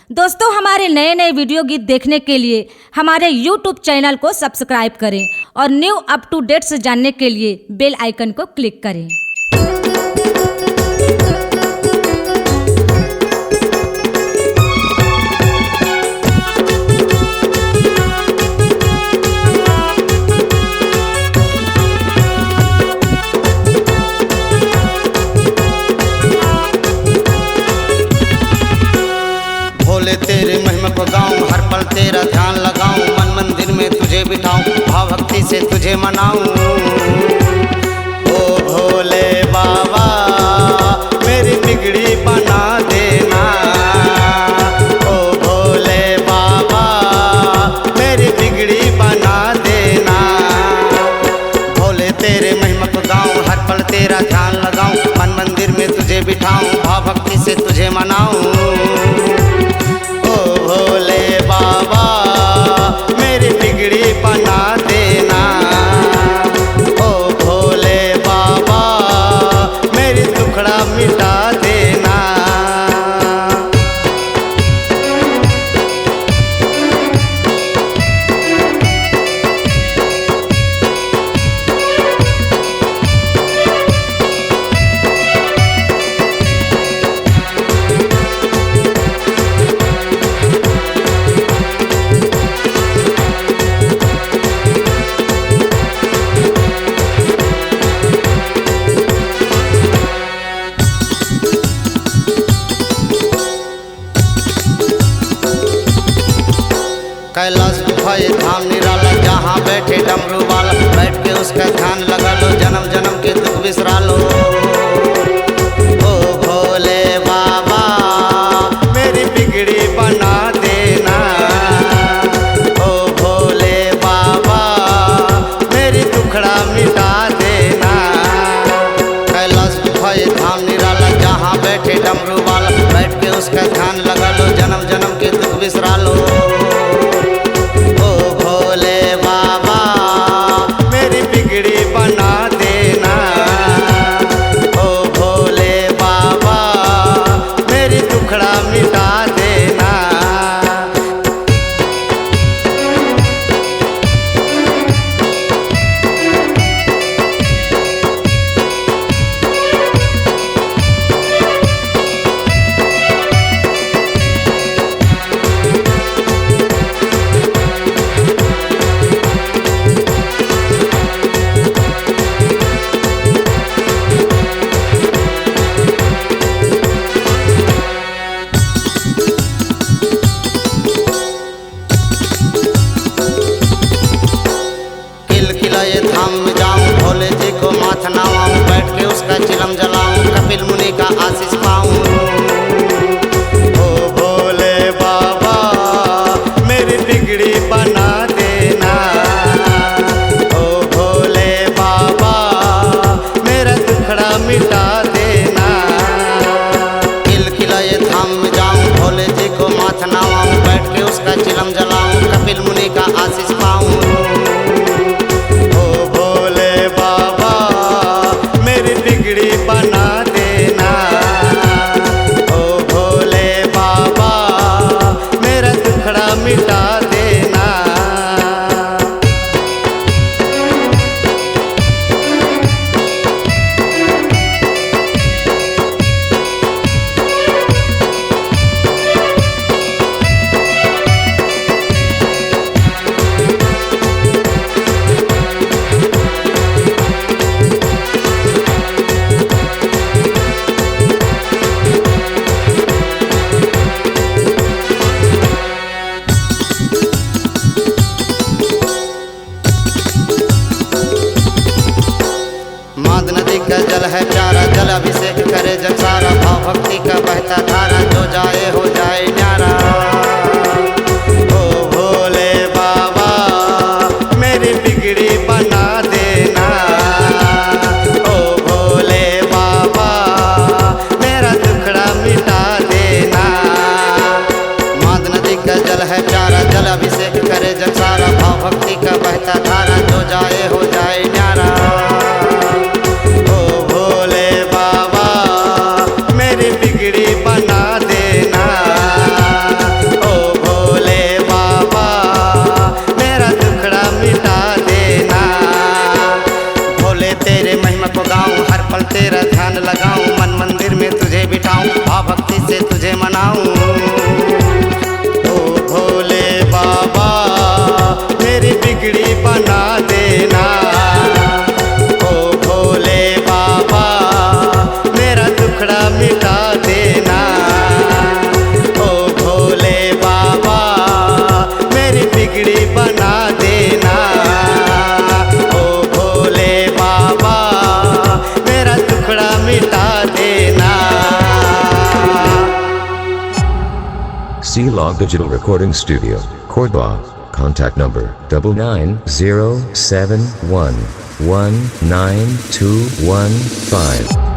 दोस्तों, हमारे नए नए वीडियो गीत देखने के लिए हमारे YouTube चैनल को सब्सक्राइब करें और न्यू अप टू डेट्स जानने के लिए बेल आइकन को क्लिक करें। भोले तेरे महिमा को गाऊं, हर पल तेरा ध्यान लगाऊं, मन मंदिर में तुझे बिठाऊं, भाव भक्ति से तुझे मनाऊं। ओ भोले बाबा मेरी बिगड़ी बना देना, ओ भोले बाबा मेरी बिगड़ी बना देना। भोले तेरे महिमा को गाऊं, हर पल तेरा ध्यान लगाऊं, मन मंदिर में तुझे बिठाऊं, भाव भक्ति से तुझे मनाऊं। भोले बाबा मेरी बिगड़ी बना देना, ओ भोले बाबा मेरी दुखड़ा मिटा देना। कैलाश गुफा ये धाम निराला, जहाँ बैठे डमरू वाला, बैठ के उसका ध्यान लगा लो, जन्म जन्म के दुख बिसरा लो। ओ भोले बाबा मेरी बिगड़ी बना देना, ओ भोले बाबा मेरी दुखड़ा मिटा देना। कैलाश गुफा ये धाम निराला, जहाँ बैठे डमरू वाला, बैठ के उसका ध्यान लगा लो, जन्म जन्म के दुख बिसरा लो। बना देना, ओ भोले बाबा मेरी दुखड़ा मिटा देना। ये धाम में जाऊं, भोले जी को माथ नवाऊं, बैठ के उसका चिलम जलाऊं, कपिल मुनि का आशीष पाऊं। ओ भोले बाबा मेरी बिगड़ी बना देना, ओ भोले बाबा मेरा दुखड़ा मिटा देना। किला ये धाम में जाऊं, भोले जी को माथ नवाऊं, बैठ के उसका चिलम जलाऊं, कपिल मुनि का आशीष पाऊं। बना देना, ओ भोले बाबा मेरा दुखड़ा मिटा देना। नदी का जल है प्यारा, जल अभिषेक करे जग सारा, भाव भक्ति का बहता धारा, जो जाए हो जाए न्यारा। ओ भोले बाबा मेरी बिगड़ी बना देना, ओ भोले बाबा मेरा दुखड़ा मिटा देना। माद नदी का जल है प्यारा, जल अभिषेक करे जग सारा, भाव भक्ति का बहता धारा, जो जाए हो जाए न्यारा। बिगड़ी बना देना, तुझे मनाऊं। ओ भोले बाबा मेरी बिगड़ी बना देना। ओ भोले बाबा मेरा दुखड़ा मिटा देना। ओ भोले बाबा मेरी बिगड़ी बना देना। ओ भोले बाबा मेरा दुखड़ा मिटा देना। C-Log Digital Recording Studio, Cordoba. Contact number 99071192115.